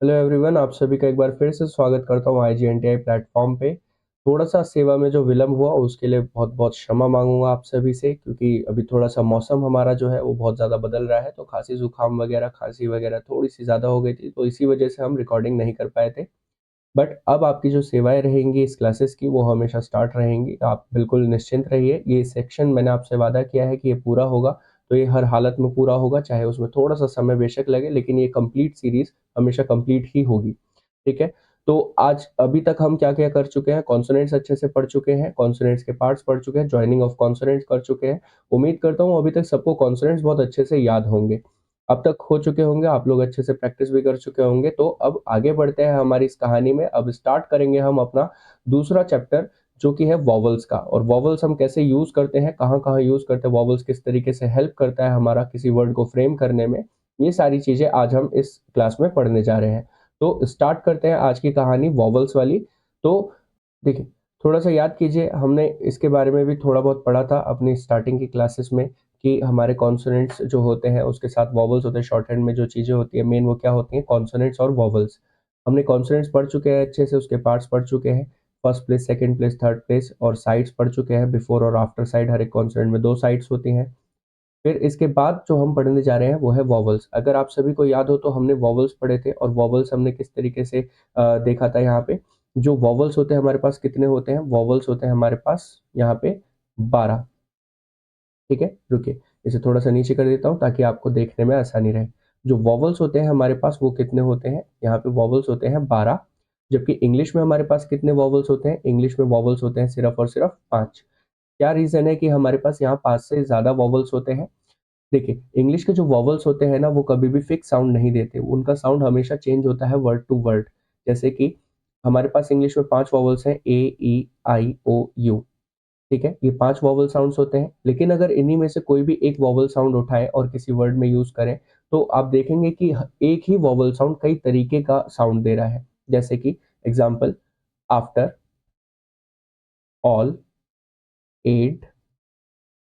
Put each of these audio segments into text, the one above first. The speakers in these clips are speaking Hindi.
हेलो एवरीवन, आप सभी का एक बार फिर से स्वागत करता हूँ IGNTI प्लेटफॉर्म पे। थोड़ा-सा सेवा में जो विलंब हुआ उसके लिए बहुत-बहुत क्षमा माँगूँगा आप सभी से, क्योंकि अभी थोड़ा-सा मौसम हमारा जो है वो बहुत ज़्यादा बदल रहा है, तो खाँसी-ज़ुकाम वगैरह, खाँसी वगैरह थोड़ी-सी ज़्यादा हो गई थी, तो इसी वजह से हम रिकॉर्डिंग नहीं कर पाए थे। बट अब आपकी जो सेवाएँ रहेंगी इस क्लासेस की वो हमेशा स्टार्ट रहेंगी। आप बिल्कुल निश्चिंत रहिए। ये सेक्शन मैंने आपसे वादा किया है कि ये पूरा होगा, तो ये हर हालत में पूरा होगा, चाहे उसमें थोड़ा-सा समय बेशक लगे, लेकिन ये कंप्लीट सीरीज़ हमेशा कंप्लीट ही होगी। ठीक है? तो आज अभी तक हम क्या-क्या कर चुके हैं, कॉन्सोनेंट्स अच्छे से पढ़ चुके हैं, कॉन्सोनेंट्स के पार्ट्स पढ़ चुके हैं, जॉइनिंग ऑफ कॉन्सोनेंट्स कर चुके हैं। उम्मीद करता हूँ अभी तक सबको कॉन्सोनेंट्स बहुत अच्छे से याद होंगे। अब तक हो चुके होंगे, आप लोग अच्छे से प्रैक्टिस भी कर चुके होंगे। तो अब आगे बढ़ते हैं हमारी इस कहानी में। अब स्टार्ट करेंगे हम अपना दूसरा चैप्टर, जो कि है वॉवल्स का। और वॉवल्स हम कैसे यूज़ करते हैं, कहाँ-कहाँ यूज़ करते हैं, वॉवल्स किस तरीके से हेल्प करता है हमारा किसी वर्ड को फ्रेम करने में, ये सारी चीज़ें आज हम इस क्लास में पढ़ने जा रहे हैं। तो स्टार्ट करते हैं आज की कहानी वॉवल्स वाली। तो देखिए, थोड़ा-सा याद कीजिए, हमने इसके बारे में भी थोड़ा बहुत पढ़ा था अपनी स्टार्टिंग की क्लासेस में, कि हमारे कॉन्सोनेंट्स जो होते हैं उसके साथ वॉवल्स होते हैं। शॉर्टहैंड में जो चीज़ें होती हैं मेन वो क्या होती हैं, कॉन्सोनेंट्स और वॉवल्स। हमने कॉन्सोनेंट्स पढ़ चुके हैं अच्छे से, उसके पार्ट्स पढ़ चुके हैं। First place, second place, third place और साइड्स पढ़ चुके हैं। बिफोर और आफ्टर साइड, हर एक कॉन्सोनेंट में 2 साइड्स होती हैं। फिर इसके बाद जो हम पढ़ने जा रहे हैं वो है वॉवल्स। अगर आप सभी को याद हो तो हमने वॉवल्स पढ़े थे, और वॉवल्स हमने किस तरीके से देखा था यहाँ पे। जो वॉवल्स होते हैं हमारे पास कितने होते हैं, वॉवल्स होते हैं हमारे पास यहाँ पे 12। ठीक है, रुकिए, इसे थोड़ा-सा नीचे कर देता हूँ ताकि आपको देखने में आसानी रहे। जो वॉवल्स होते हैं हमारे पास वो कितने होते हैं, यहाँ पे वॉवल्स होते हैं 12। जबकि इंग्लिश में हमारे पास कितने वॉवल्स होते हैं, इंग्लिश में वॉवल्स होते हैं सिर्फ़ और सिर्फ़ 5। क्या रीज़न है कि हमारे पास यहाँ 5 से ज़्यादा वॉवल्स होते हैं? देखिए, इंग्लिश के जो वॉवल्स होते हैं ना, वो कभी भी फिक्स साउंड नहीं देते। उनका साउंड हमेशा चेंज होता है वर्ड टू वर्ड। जैसे कि हमारे पास इंग्लिश में 5 वॉवल्स हैं, ए, ई, आई, ओ, यू। ठीक है? ये 5 वॉवल साउंड्स होते हैं। लेकिन अगर इन्हीं में से कोई भी एक वॉवल साउंड उठाएँ और किसी वर्ड में यूज़ करें, तो आप देखेंगे कि एक ही वॉवल साउंड कई तरीके का साउंड दे रहा है। जैसे कि example, after, all, add,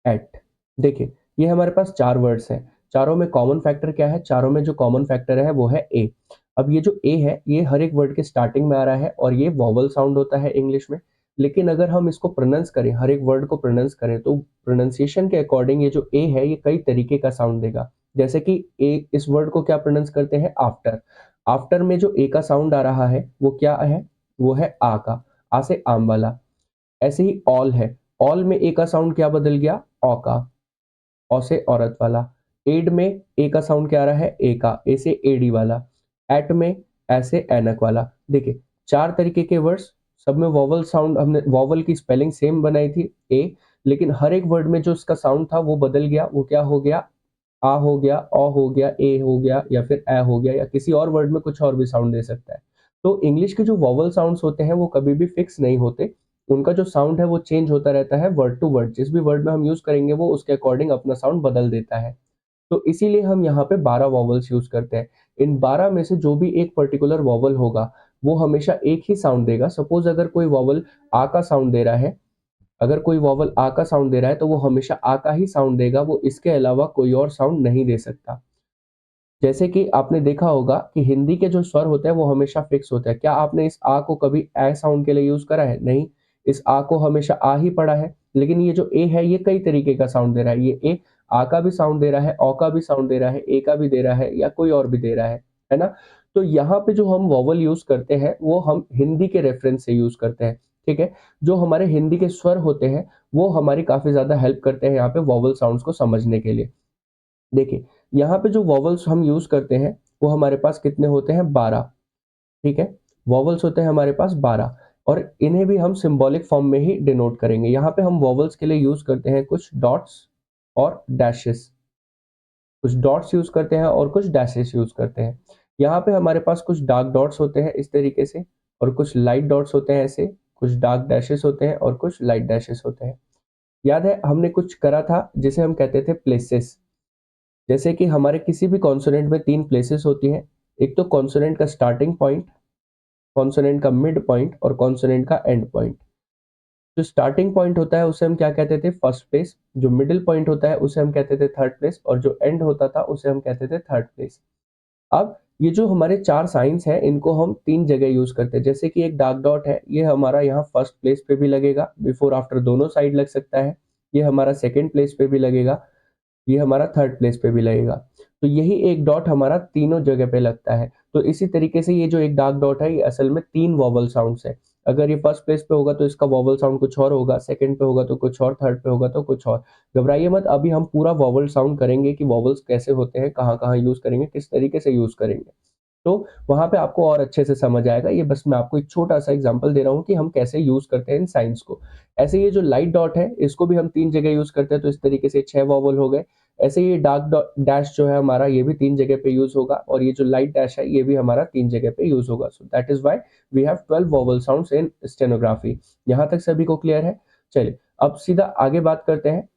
at. देखिए, ये हमारे पास 4 वर्ड्स हैं। चारों में कॉमन फैक्टर क्या है? चारों में जो कॉमन फैक्टर है वो है ए। अब ये जो ए है, ये हर एक वर्ड के स्टार्टिंग में आ रहा है और ये वॉवल साउंड होता है इंग्लिश में। लेकिन अगर हम इसको प्रोनाउंस करें, हर एक वर्ड को प्रोनाउंस करें, तो प्रोनंसिएशन के अकॉर्डिंग ये जो ए है, ये कई तरीके का साउंड देगा। जैसे कि ए, इस वर्ड को क्या प्रोनाउंस करते हैं? आफ्टर। आफ्टर में जो ए का साउंड आ रहा है, वो क्या है? वो है आ का। आ से आम वाला। ऐसे ही ऑल है। ऑल में ए का साउंड क्या बदल गया? औ का। औ से औरत वाला। एड में ए का साउंड क्या आ रहा है? ए का। ए से एडी वाला। एट में ऐसे ऐनक वाला। देखिए, 4 तरीके के वर्ड्स, सब में वॉवल साउंड, हमने वॉवल की स्पेलिंग सेम बनाई थी ए, लेकिन हर एक वर्ड में जो इसका साउंड था वो बदल गया। वो क्या हो गया? आ हो गया, औ हो गया, ए हो गया, या फिर ए हो गया, या किसी और वर्ड में कुछ और भी साउंड दे सकता है। तो इंग्लिश के जो वॉवल साउंड्स होते हैं वो कभी भी फिक्स नहीं होते। उनका जो साउंड है वो चेंज होता रहता है वर्ड टू वर्ड। जिस भी वर्ड में हम यूज़ करेंगे वो उसके अकॉर्डिंग अपना साउंड बदल देता है। तो इसीलिए हम यहाँ पे 12 वॉवल्स यूज़ करते हैं। इन 12 में से जो भी एक पर्टिकुलर वॉवल होगा, वो हमेशा एक ही साउंड देगा। सपोज़ अगर कोई वॉवल आ का साउंड दे रहा है, अगर कोई वॉवल आ का साउंड दे रहा है, तो वो हमेशा आ का ही साउंड देगा, वो इसके अलावा कोई और साउंड नहीं दे सकता। जैसे कि आपने देखा होगा कि हिंदी के जो स्वर होते हैं वो हमेशा फिक्स होते हैं। क्या आपने इस आ को कभी ए साउंड के लिए यूज़ करा है? नहीं। इस आ को हमेशा आ ही पढ़ा है। लेकिन ये जो ए है, ये कई तरीके का साउंड दे रहा है। ये ए आ का भी साउंड दे रहा है, औ का भी साउंड दे रहा है, ए का भी दे रहा है, या कोई और भी दे रहा है ना? तो यहाँ पे जो हम वॉवल यूज़ करते हैं वो हम हिंदी के रेफ़रेंस से यूज़ करते हैं, ठीक है? जो हमारे हिंदी के स्वर होते हैं वो हमारी काफ़ी ज़्यादा हेल्प करते हैं यहाँ पे वॉवल साउंड्स को समझने के लिए। देखिए, यहाँ पे जो वॉवल्स हम यूज़ करते हैं, वो हमारे पास कितने होते हैं? 12, ठीक है? वॉवल्स होते हैं हमारे पास 12, और इन्हें भी हम सिंबॉलिक फॉर्म में ही डिनोट करेंगे। यहाँ पे हम वॉवल्स के लिए यूज़ करते हैं कुछ डॉट्स और डैशेस। कुछ डॉट्स यूज़ करते हैं और कुछ डैशेस यूज़ करते हैं। यहाँ पे हमारे पास कुछ डार्क डॉट्स होते हैं इस तरीके से, और कुछ लाइट डॉट्स होते हैं ऐसे, कुछ डार्क डैशेस होते हैं और कुछ लाइट डैशेस होते हैं। याद है हमने कुछ करा था जिसे हम कहते थे प्लेसेस। जैसे कि हमारे किसी भी कॉन्सोनेंट में 3 प्लेसेस होती हैं। एक तो कॉन्सोनेंट का स्टार्टिंग पॉइंट, कॉन्सोनेंट का मिड पॉइंट और कॉन्सोनेंट का एंड पॉइंट। जो स्टार्टिंग पॉइंट होता है उसे हम क्या कहते थे? First place. जो मिडल पॉइंट होता है उसे हम कहते थे थर्ड प्लेस, और जो एंड होता था उसे हम कहते थे थर्ड प्लेस। अब ये जो हमारे 4 साइन्स हैं इनको हम 3 जगह यूज़ करते हैं। जैसे कि एक डार्क डॉट है, ये हमारा यहाँ फर्स्ट प्लेस पे भी लगेगा, बिफोर आफ्टर दोनों साइड लग सकता है। ये हमारा सेकंड प्लेस पे भी लगेगा, ये हमारा थर्ड प्लेस पे भी लगेगा। तो यही एक डॉट हमारा तीनों जगह पे लगता है। तो इसी तरीके से ये जो एक डार्क डॉट है, ये असल में 3 वोवल साउंड्स है। अगर ये फर्स्ट प्लेस पे होगा तो इसका वोवल साउंड कुछ और होगा, सेकंड पे होगा तो कुछ और, थर्ड पे होगा तो कुछ और। घबराइए मत, अभी हम पूरा वोवल साउंड करेंगे कि वोवल्स कैसे होते हैं, कहाँ-कहाँ यूज़ करेंगे, किस तरीके से यूज़ करेंगे। तो वहाँ पे आपको और अच्छे से समझ आएगा। ये बस मैं आपको एक छोटा-सा एग्ज़ाम्पल दे रहा हूँ कि हम कैसे यूज़ करते हैं इन साइन्स को। ऐसे ये जो लाइट डॉट है, इसको भी हम 3 जगह यूज़ करते हैं, तो इस तरीके से 6 वोवल हो गए। ऐसे ये डार्क डैश जो है हमारा, ये भी 3 जगह पे यूज़ होगा, और ये जो लाइट डैश है, ये भी हमारा 3 जगह पे यूज़ होगा। So that is why we have 12 vowel sounds in stenography. यहाँ तक सभी को क्लियर है? चलिए, अब सीधा आगे बात करते हैं।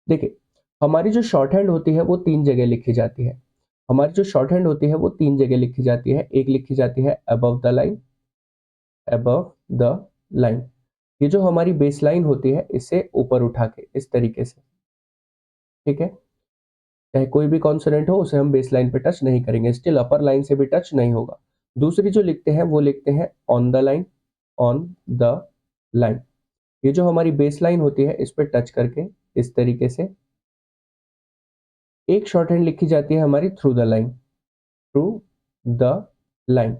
देखिए, हमारी जो शॉर्ट हैंड होती है वो 3 जगह लिखी जाती है। हमारी जो शॉर्ट हैंड होती है वो 3 जगह लिखी जाती है। एक लिखी जाती है अबव द लाइन। ये जो हमारी बेस लाइन होती है, इसे ऊपर उठा के इस तरीके से, ठीक है? चाहे कोई भी कॉन्सोनेंट हो, उसे हम बेस लाइन पे टच नहीं करेंगे, स्टिल अपर लाइन से भी टच नहीं होगा। दूसरी जो लिखते हैं वो लिखते हैं ऑन द लाइन। ये जो हमारी बेस लाइन होती है, इस पे टच करके इस तरीके से एक शॉर्ट हैंड लिखी जाती है हमारी थ्रू द लाइन।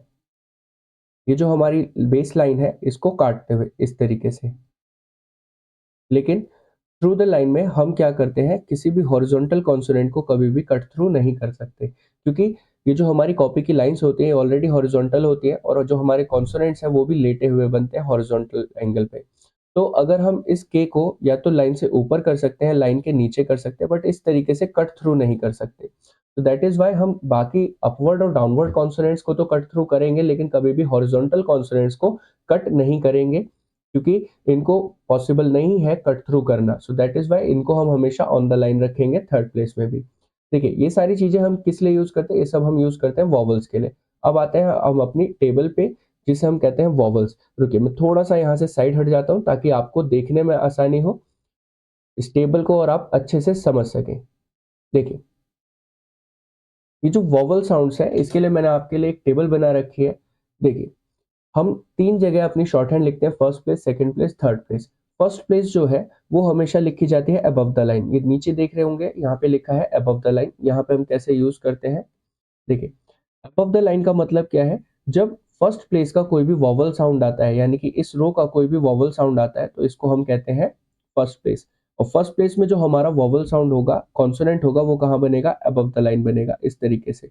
ये जो हमारी बेस लाइन है, इसको काटते हुए इस तरीके से। लेकिन थ्रू द लाइन में हम क्या करते हैं, किसी भी हॉरिजॉन्टल कॉन्सोनेंट को कभी भी कट थ्रू नहीं कर सकते, क्योंकि ये जो हमारी कॉपी की लाइंस होती हैं ऑलरेडी हॉरिजॉन्टल होती है, और जो हमारे कॉन्सोनेंट्स हैं वो भी लेटे हुए बनते हैं हॉरिजॉन्टल एंगल पे। तो अगर हम इस के को या तो लाइन से ऊपर कर सकते हैं, लाइन के नीचे कर सकते हैं, बट इस तरीके से कट थ्रू नहीं कर सकते। तो दैट इज व्हाई हम बाकी अपवर्ड और डाउनवर्ड कॉन्सोनेंट्स को तो कट थ्रू करेंगे, लेकिन कभी भी हॉरिजॉन्टल कॉन्सोनेंट्स को कट नहीं करेंगे, क्योंकि इनको पॉसिबल नहीं है कट थ्रू करना। सो दैट इज व्हाई इनको हम हमेशा ऑन द लाइन रखेंगे थर्ड प्लेस में भी। देखिए, ये सारी चीजें हम किस लिए यूज करते हैं, ये सब हम यूज करते हैं वॉवल्स के लिए। अब आते हैं हम अपनी टेबल पे, जिसे हम कहते हैं वॉवल्स। रुकिए, मैं थोड़ा सा यहाँ से साइड हट जाता हूँ ताकि आपको देखने में आसानी हो इस टेबल को, और आप अच्छे से समझ सकें। देखिए, ये जो वॉवल साउंड्स है, इसके लिए मैंने आपके लिए एक टेबल बना रखी है। देखिए, हम 3 जगह अपनी शॉर्ट हैंड लिखते हैं, first place, second place, third place. First place जो है वो हमेशा लिखी जाती है अबव द लाइन। ये नीचे देख रहे होंगे, यहाँ पे लिखा है अबव द लाइन। यहाँ पे हम कैसे यूज करते हैं, देखिए, अबव द लाइन का मतलब क्या है, जब फर्स्ट प्लेस का कोई भी वॉवल साउंड आता है, यानी कि इस रो का कोई भी वॉवल साउंड आता है, तो इसको हम कहते हैं फर्स्ट प्लेस। और फर्स्ट प्लेस में जो हमारा वॉवल साउंड होगा, कॉन्सोनेंट होगा, वो कहाँ बनेगा, अबव द लाइन बनेगा, इस तरीके से।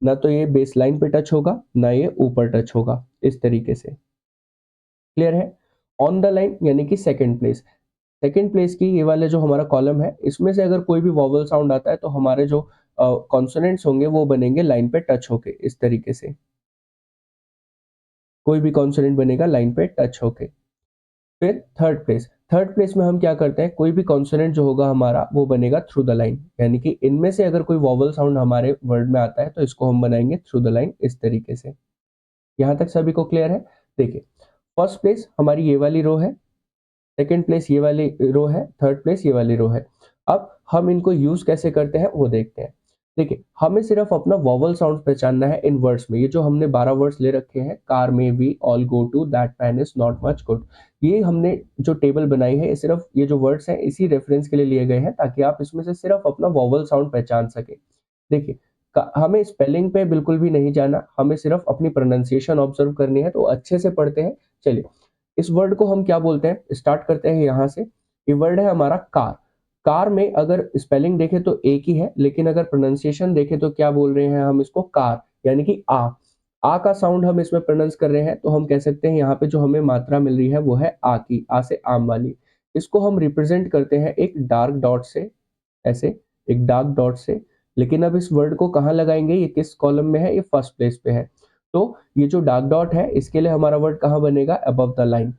ना तो ये बेस लाइन पे टच होगा, ना ये ऊपर टच होगा, इस तरीके से। क्लियर है? ऑन द लाइन यानी कि सेकंड प्लेस। सेकंड प्लेस की ये वाला जो हमारा कॉलम है, इसमें से अगर कोई भी वॉवल साउंड आता है, तो हमारे जो कॉन्सोनेंट्स होंगे वो बनेंगे लाइन पे टच होके, इस तरीके से। कोई भी कॉन्सोनेंट बनेगा लाइन पे टच होके। फिर थर्ड प्लेस में हम क्या करते हैं, कोई भी कॉन्सोनेंट जो होगा हमारा, वो बनेगा थ्रू द लाइन, यानी कि इनमें से अगर कोई वॉवल साउंड हमारे वर्ड में आता है, तो इसको हम बनाएंगे थ्रू द लाइन, इस तरीके से। यहाँ तक सभी को क्लियर है? देखिए, फर्स्ट प्लेस हमारी ये वाली रो है, सेकंड प्लेस ये वाली रो है, थर्ड प्लेस ये वाली रो है। अब हम इनको यूज कैसे करते हैं वो देखते हैं। देखिए, हमें सिर्फ अपना वॉवल साउंड पहचानना है इन वर्ड्स में। ये जो हमने 12 वर्ड्स ले रखे हैं, कार में we all go to, that man is not much good, ये हमने जो टेबल बनाई है, ये सिर्फ ये जो वर्ड्स हैं इसी रेफरेंस के लिए लिए गए हैं, ताकि आप इसमें से सिर्फ अपना वॉवल साउंड पहचान सके। देखिए, हमें स्पेलिंग पे बिल्कुल भी नहीं जाना, हमें सिर्फ अपनी प्रोनाउंसिएशन ऑब्जर्व करनी है, तो अच्छे से पढ़ते हैं। चलिए, इस वर्ड को हम क्या बोलते हैं, स्टार्ट करते हैं यहाँ से। ये वर्ड है हमारा कार। कार में अगर स्पेलिंग देखें तो एक ही है, लेकिन अगर प्रोनाउंसिएशन देखें तो क्या बोल रहे हैं हम इसको, कार, यानी कि आ का साउंड हम इसमें प्रोनाउंस कर रहे हैं, तो हम कह सकते हैं यहाँ पे जो हमें मात्रा मिल रही है वो है आ की, आ से आम वाली। इसको हम रिप्रेजेंट करते हैं एक डार्क डॉट से, ऐसे, एक डार्क डॉट से। लेकिन अब इस वर्ड को कहाँ लगाएंगे, ये किस कॉलम में है, ये फर्स्ट प्लेस पे है। तो ये जो डार्क डॉट है, इसके लिए हमारा वर्ड कहाँ बनेगा, अबव द लाइन।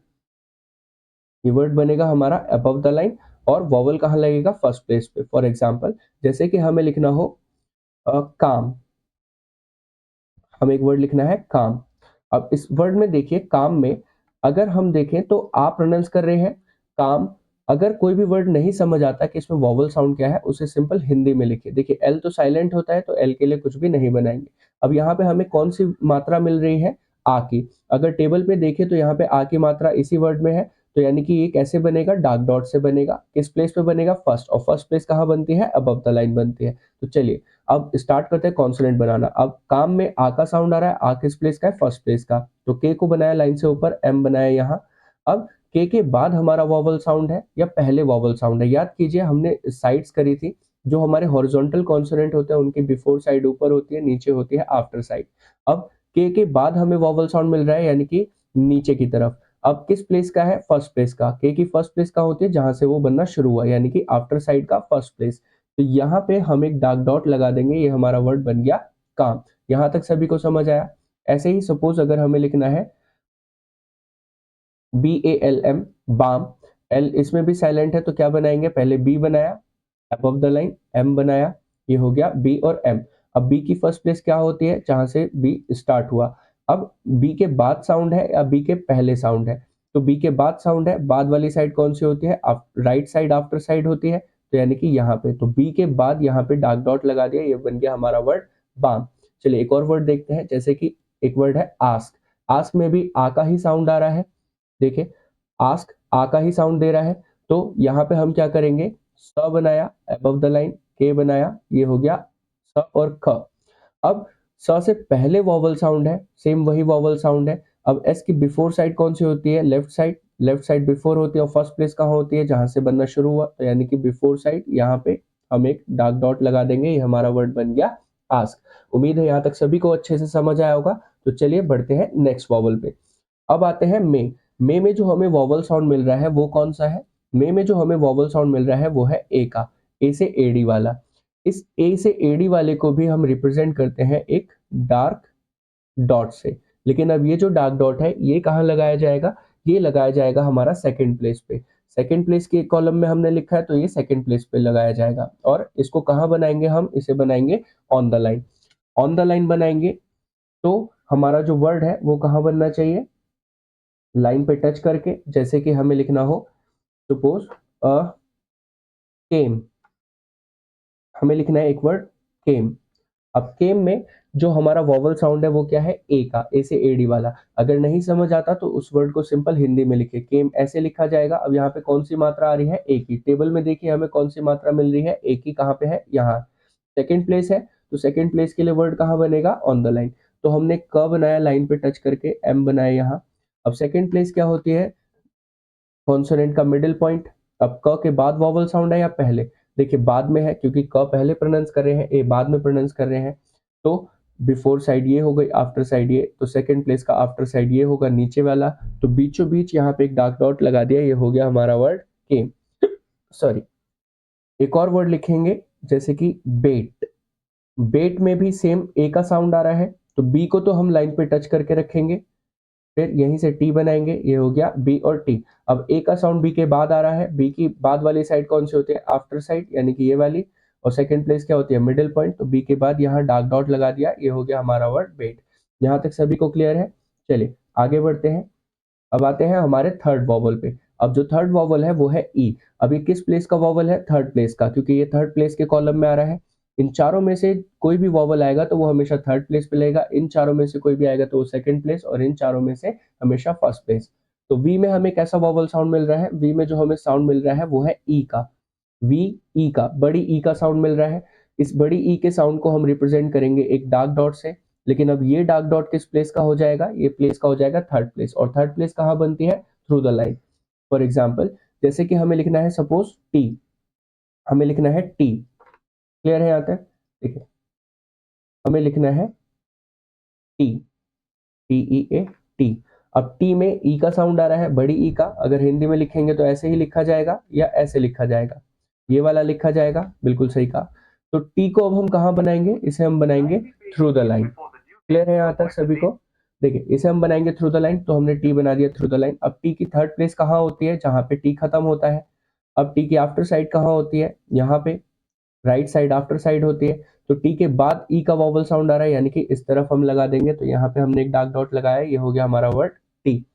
ये वर्ड बनेगा हमारा अबव द लाइन, और वॉवल कहाँ लगेगा, फर्स्ट प्लेस पे। फॉर एग्जाम्पल, जैसे कि हमें लिखना हो काम, हमें एक वर्ड लिखना है काम। अब इस वर्ड में देखिए, काम में अगर हम देखें तो आप प्रोनाउंस कर रहे हैं काम, अगर कोई भी वर्ड नहीं समझ आता कि इसमें वॉवल साउंड क्या है, उसे सिंपल हिंदी में लिखिए। देखिए एल तो साइलेंट होता है, तो एल के लिए कुछ भी नहीं बनाएंगे। अब यहाँ पे हमें कौन सी मात्रा मिल रही है, आ की। अगर टेबल पे देखें तो यहाँ पे आ की मात्रा इसी वर्ड में है, तो यानी कि ये कैसे बनेगा, डार्क डॉट से बनेगा। किस प्लेस पे बनेगा, फर्स्ट, और फर्स्ट प्लेस कहाँ बनती है, अबव द लाइन बनती है। तो चलिए अब स्टार्ट करते हैं कॉन्सोनेंट बनाना। अब काम में आ का साउंड आ रहा है, आ किस प्लेस का है, फर्स्ट प्लेस का, तो के को बनाया लाइन से ऊपर, एम बनाया यहाँ। अब के बाद हमारा वॉवल साउंड है या पहले वॉवल साउंड है, याद कीजिए हमने साइड्स करी थी। जो हमारे हॉरिजॉन्टल कॉन्सोनेंट होते हैं उनकी बिफोर साइड ऊपर होती है, नीचे होती है आफ्टर साइड। अब के बाद हमें वॉवल साउंड मिल रहा है यानी कि नीचे की तरफ। अब किस प्लेस का है, फर्स्ट प्लेस का। के की फर्स्ट प्लेस का होती है जहां से वो बनना शुरू हुआ, यानी कि आफ्टर साइड का फर्स्ट प्लेस। तो यहाँ पे हम एक डार्क डॉट लगा देंगे, ये हमारा वर्ड बन गया काम। यहां तक सभी को समझ आया। ऐसे ही सपोज अगर हमें लिखना है BALM, बाम, एल इसमें भी साइलेंट है तो क्या बनाएंगे, पहले बी बनाया, अबव द लाइन एम बनाया, ये हो गया बी और एम। अब बी की फर्स्ट प्लेस क्या होती है, जहां से बी स्टार्ट हुआ। अब बी के बाद साउंड है या बी के पहले साउंड है, तो बी के बाद साउंड है, बाद वाली साइड कौन सी होती है, राइट साइड आफ्टर साइड होती है, तो यानी कि यहाँ पे, तो बी के बाद यहाँ पे डार्क डॉट लगा दिया, ये बन गया हमारा वर्ड बाम। चलिए एक और वर्ड देखते हैं, जैसे कि एक वर्ड है आस्क। आस्क में भी आ का ही साउंड आ रहा है। देखिए आस्क आ का ही साउंड दे रहा है, तो यहाँ पे हम क्या करेंगे, स बनाया अबव द लाइन, के बनाया, ये हो गया स और ख। अब स से पहले वॉवल साउंड है, सेम वही वॉवल साउंड है। अब एस की बिफोर साइड कौन सी होती है, left side, left side before होती है, और फर्स्ट प्लेस कहाँ होती है, जहां से बनना शुरू हुआ, तो यानी कि बिफोर साइड। यहाँ पे हम एक डार्क डॉट लगा देंगे, ये हमारा वर्ड बन गया आस्क। उम्मीद है यहाँ तक सभी को अच्छे से समझ आया होगा। तो चलिए बढ़ते हैं नेक्स्ट वॉवल पे। अब आते हैं मे में जो हमें वॉवल साउंड मिल रहा है वो कौन सा है, मे में जो हमें वॉवल साउंड मिल रहा है वो है ए का, ए से एडी वाला। इस ए से एडी वाले को भी हम रिप्रेजेंट करते हैं एक डार्क डॉट से। लेकिन अब ये जो डार्क डॉट है ये कहाँ लगाया जाएगा, ये लगाया जाएगा हमारा सेकंड प्लेस पे। सेकंड प्लेस के कॉलम में हमने लिखा है तो ये सेकंड प्लेस पे लगाया जाएगा। और इसको कहाँ बनाएंगे, हम इसे बनाएंगे on the line. On the line बनाएंगे तो हमारा जो वर्ड है वो कहाँ बनना चाहिए, लाइन पे टच करके। जैसे कि हमें लिखना हो सपोज अ केम, हमें लिखना है एक वर्ड केम। अब केम में जो हमारा वॉवल साउंड है वो क्या है, ए का, ए से एडी वाला। अगर नहीं समझ आता तो उस वर्ड को सिंपल हिंदी में लिखिए, केम ऐसे लिखा जाएगा। अब यहाँ पे कौन सी मात्रा आ रही है, ए की। टेबल में देखिए हमें कौन सी मात्रा मिल रही है, ए की। कहाँ पे है, यहाँ सेकंड प्लेस है, तो सेकंड प्लेस के लिए वर्ड कहाँ बनेगा, ऑन द लाइन। तो हमने क बनाया लाइन पे टच करके, एम बनाया यहाँ। अब सेकंड प्लेस क्या होती है, कॉन्सोनेंट का मिडिल पॉइंट। अब क के बाद वॉवल साउंड है या पहले, देखिए बाद में है, क्योंकि क पहले प्रोनाउंस कर रहे हैं, ए बाद में प्रोनाउंस कर रहे हैं। तो बिफोर साइड ये हो गई, आफ्टर साइड ये, तो सेकंड प्लेस का आफ्टर साइड ये होगा नीचे वाला। तो बीचों बीच यहाँ पे एक डार्क डॉट लगा दिया, ये हो गया हमारा वर्ड केम। सॉरी, एक और वर्ड लिखेंगे जैसे कि बेट। बेट में भी सेम ए का साउंड आ रहा है, तो बी को तो हम लाइन पे टच करके रखेंगे, फिर यहीं से टी बनाएंगे, ये हो गया बी और टी। अब ए का साउंड बी के बाद आ रहा है, बी की बाद वाली साइड कौन सी होती है, आफ्टर साइड, यानी कि ये वाली। और सेकंड प्लेस क्या होती है, मिडिल पॉइंट, तो बी के बाद यहाँ डार्क डॉट लगा दिया, ये हो गया हमारा वर्ड बेट। यहाँ तक सभी को क्लियर है। चलिए आगे बढ़ते हैं। अब आते हैं हमारे थर्ड वॉवल पे। अब जो थर्ड वॉवल है वो है ई। अब ये किस प्लेस का वॉवल है, थर्ड प्लेस का, क्योंकि ये थर्ड प्लेस के कॉलम में आ रहा है। इन चारों में से कोई भी वॉवल आएगा तो वो हमेशा थर्ड प्लेस पे लगेगा, इन चारों में से कोई भी आएगा तो वो सेकंड प्लेस, और इन चारों में से हमेशा फर्स्ट प्लेस। तो वी में हमें कैसा वॉवल साउंड मिल रहा है, वी में जो हमें साउंड मिल रहा है वो है ई का। वी, ई का, बड़ी ई का साउंड मिल रहा है। इस बड़ी ई के साउंड को हम रिप्रेजेंट करेंगे एक डार्क डॉट से। लेकिन अब ये डार्क डॉट किस प्लेस का हो जाएगा, ये प्लेस का हो जाएगा थर्ड प्लेस। और थर्ड प्लेस कहाँ बनती है, through the line. For example जैसे कि हमें लिखना है सपोज टी, हमें लिखना है टी। क्लियर है यहाँ तक, देखिए हमें लिखना है टी, टी ई ए, टी। अब टी में ई का साउंड आ रहा है, बड़ी ई का। अगर हिंदी में लिखेंगे तो ऐसे ही लिखा जाएगा या ऐसे लिखा जाएगा, ये वाला लिखा जाएगा, बिल्कुल सही कहा। तो टी को अब हम कहाँ बनाएंगे, इसे हम बनाएंगे थ्रू द लाइन। क्लियर है यहाँ तक सभी को, देखिए इसे हम बनाएंगे थ्रू द लाइन, तो हमने टी बना दिया थ्रू द लाइन। अब टी की थर्ड प्लेस कहाँ होती है, जहाँ पे टी खत्म होता है। अब टी की आफ्टर साइड कहाँ होती है, यहाँ पे राइट साइड आफ्टर साइड होती है। तो टी के बाद ई का वॉवल साउंड आ रहा है, यानी कि इस तरफ हम लगा देंगे, तो यहाँ पे हमने एक डार्क डॉट लगाया, ये हो गया हमारा वर्ड टी।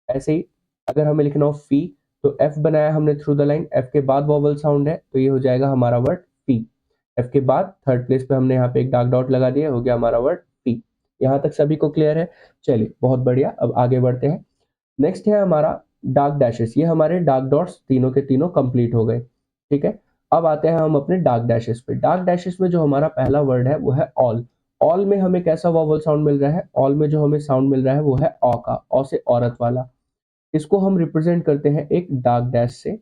ऐसे ही अगर हमें लिखना हो फी, तो एफ बनाया हमने थ्रू द लाइन, एफ के बाद वॉवल साउंड है तो ये हो जाएगा हमारा वर्ड पी। एफ के बाद थर्ड प्लेस पे हमने यहाँ पे एक डार्क डॉट लगा दिया, हो गया हमारा वर्ड पी। यहाँ तक सभी को क्लियर है? चलिए बहुत बढ़िया, अब आगे बढ़ते हैं। नेक्स्ट है हमारा डार्क डैशेस। ये हमारे डार्क डॉट्स तीनों के तीनों कंप्लीट हो गए, ठीक है। अब आते हैं हम अपने डार्क डैशेस पे। डार्क डैशेस में जो हमारा पहला वर्ड है वो है ऑल। ऑल में हमें कैसा वॉवल साउंड मिल रहा है? ऑल में जो हमें साउंड मिल रहा है वो है ऑ का, ऑ से औरत वाला। इसको हम रिप्रेजेंट करते हैं एक डार्क डैश से,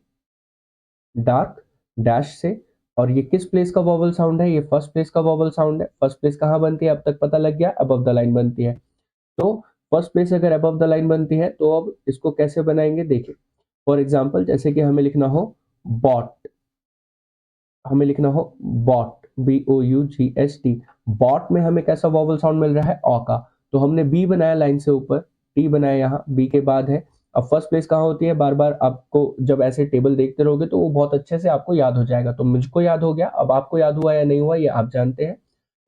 डार्क डैश से। और ये किस प्लेस का वॉवल साउंड है? ये फर्स्ट प्लेस का वॉवल साउंड है। फर्स्ट प्लेस कहाँ बनती है? अब तक पता लग गया, अबव द लाइन बनती है। तो फर्स्ट प्लेस अगर अबव द लाइन बनती है तो अब इसको कैसे बनाएंगे, देखिए। फॉर एग्जाम्पल जैसे कि हमें लिखना हो बॉट, हमें लिखना हो बॉट, BOUGST। बॉट में हमें कैसा वॉवल साउंड मिल रहा है? ऑ का। तो हमने बी बनाया लाइन से ऊपर, टी बनाया यहाँ, बी के बाद है। अब फर्स्ट प्लेस कहाँ होती है? बार बार आपको जब ऐसे टेबल देखते रहोगे तो वो बहुत अच्छे से आपको याद हो जाएगा। तो मुझको याद हो गया, अब आपको याद हुआ या नहीं हुआ ये आप जानते हैं,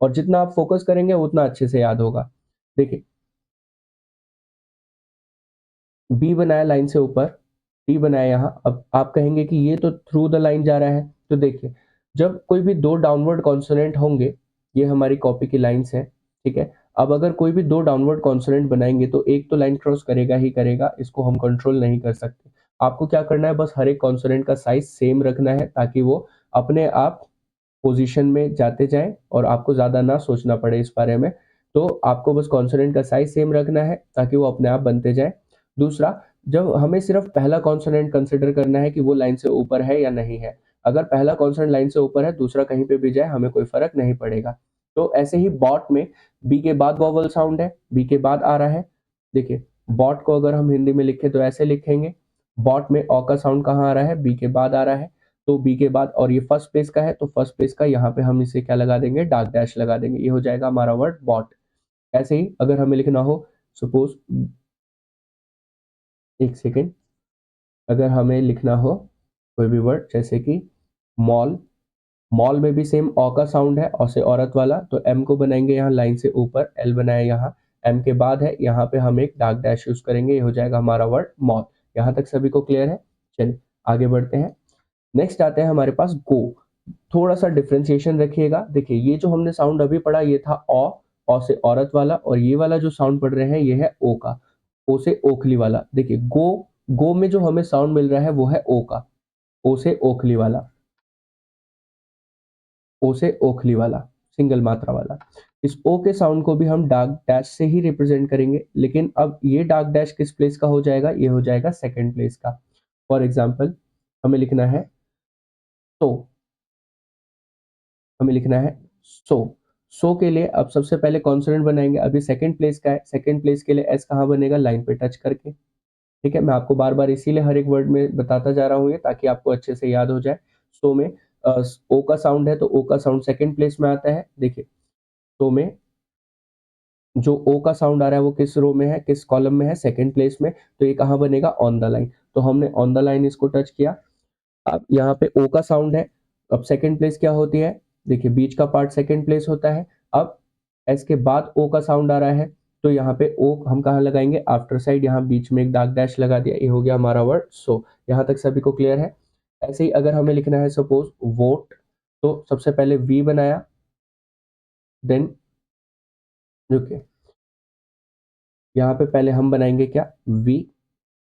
और जितना आप फोकस करेंगे उतना अच्छे से याद होगा। देखिए, बी बनाया लाइन से ऊपर, टी बनाया यहाँ। अब आप कहेंगे कि ये तो थ्रू द लाइन जा रहा है। तो देखिए, जब कोई भी दो डाउनवर्ड कॉन्सोनेंट होंगे, ये हमारी कॉपी की लाइंस है, ठीक है। अब अगर कोई भी दो डाउनवर्ड कॉन्सोनेंट बनाएंगे तो एक तो लाइन क्रॉस करेगा ही करेगा, इसको हम कंट्रोल नहीं कर सकते। आपको क्या करना है, बस हर एक कॉन्सोनेंट का साइज सेम रखना है ताकि वो अपने आप पोजीशन में जाते जाएं और आपको ज़्यादा ना सोचना पड़े इस बारे में। तो आपको बस कॉन्सोनेंट का साइज सेम रखना है ताकि वो अपने आप बनते जाए। दूसरा, जब हमें सिर्फ पहला कॉन्सोनेंट कंसिडर करना है कि वो लाइन से ऊपर है या नहीं है। अगर पहला कॉन्सोनेंट लाइन से ऊपर है, दूसरा कहीं पे भी जाए हमें कोई फर्क नहीं पड़ेगा। तो ऐसे ही बॉट में बी के बाद वॉवल साउंड है, बी के बाद आ रहा है। देखिए, बॉट को अगर हम हिंदी में लिखें तो ऐसे लिखेंगे, बॉट में ऑ का साउंड कहाँ आ रहा है? बी के बाद आ रहा है। तो बी के बाद, और ये फर्स्ट प्लेस का है तो फर्स्ट प्लेस का यहाँ पे हम इसे क्या लगा देंगे? डार्क डैश लगा देंगे। ये हो जाएगा हमारा वर्ड बॉट। ऐसे ही अगर हमें लिखना हो, सपोज, एक सेकेंड, अगर हमें लिखना हो कोई भी वर्ड जैसे कि मॉल, मॉल में भी सेम ऑ का साउंड है, ऑ से औरत वाला। तो एम को बनाएंगे यहाँ लाइन से ऊपर, एल बनाया यहाँ, एम के बाद है, यहाँ पे हम एक डार्क डैश यूज करेंगे, ये हो जाएगा हमारा वर्ड मॉल। यहाँ तक सभी को क्लियर है? चलिए आगे बढ़ते हैं। नेक्स्ट आते हैं हमारे पास गो। थोड़ा सा डिफ्रेंशिएशन रखिएगा। देखिए, ये जो हमने साउंड अभी पढ़ा ये था ऑ, ऑ से औरत वाला, और ये वाला जो साउंड पढ़ रहे हैं ये है ओ का, ओ से ओखली वाला। देखिए, गो, गो में जो हमें साउंड मिल रहा है वो है ओ का, ओ से ओखली वाला, ओ से ओखली वाला, सिंगल मात्रा वाला। इस ओ के साउंड को भी हम डार्क डैश से ही रिप्रेजेंट करेंगे, लेकिन अब ये डार्क डैश किस प्लेस का हो जाएगा? ये हो जाएगा सेकंड प्लेस का। फॉर एग्जांपल हमें लिखना है तो, हमें लिखना है सो। सो के लिए अब सबसे पहले कॉन्सोनेंट बनाएंगे। अभी सेकंड प्लेस का है, सेकंड प्लेस के लिए एस कहाँ बनेगा? लाइन पे टच करके, ठीक है। मैं आपको बार बार इसीलिए हर एक वर्ड में बताता जा रहा हूँ ये, ताकि आपको अच्छे से याद हो जाए। सो में ओ का साउंड है तो ओ का साउंड सेकंड प्लेस में आता है। देखिए, सो में जो ओ का साउंड आ रहा है वो किस रो में है, किस कॉलम में है? सेकंड प्लेस में। तो ये कहाँ बनेगा? On the line. तो हमने ऑन द लाइन इसको टच किया। अब यहाँ पे ओ का साउंड है, अब सेकंड प्लेस क्या होती है? देखिए, बीच का पार्ट सेकंड प्लेस होता है। अब एस के बाद ओ का साउंड आ रहा है तो यहाँ पे ओ हम कहाँ लगाएंगे? आफ्टर साइड, यहाँ बीच में एक डार्क डैश लगा दिया, ये हो गया हमारा वर्ड सो। यहाँ तक सभी को क्लियर है? ऐसे ही अगर हमें लिखना है सपोज वोट, तो सबसे पहले वी बनाया, देन रुकिए, यहाँ पे पहले हम बनाएंगे क्या? वी,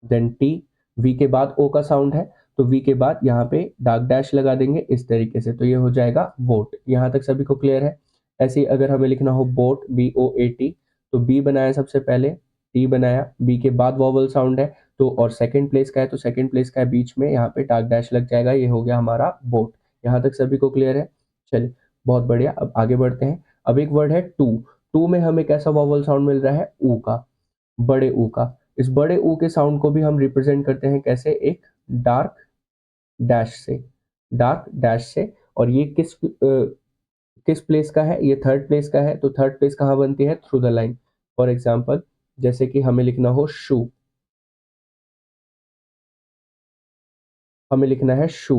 देन टी, वी के बाद ओ का साउंड है तो वी के बाद यहाँ पे डार्क डैश लगा देंगे इस तरीके से, तो ये हो जाएगा वोट। यहाँ तक सभी को क्लियर है? ऐसे ही अगर हमें लिखना हो बोट, BOAT, तो बी बनाया सबसे पहले, टी बनाया, बी के बाद वॉवल साउंड है तो, और सेकंड प्लेस का है तो सेकंड प्लेस का है बीच में, यहाँ पे डार्क डैश लग जाएगा, ये हो गया हमारा बोट। यहाँ तक सभी को क्लियर है? चलिए बहुत बढ़िया, अब आगे बढ़ते हैं। अब एक वर्ड है टू। टू में हमें कैसा वॉवल साउंड मिल रहा है? ऊ का, बड़े ऊ का। इस बड़े ऊ के साउंड को भी हम रिप्रेजेंट करते हैं कैसे? एक डार्क डैश से, डार्क डैश से। और ये किस प्लेस का है? ये थर्ड प्लेस का है। तो थर्ड प्लेस कहाँ बनती है? Through the line. For example जैसे कि हमें लिखना हो शू, हमें लिखना है शू।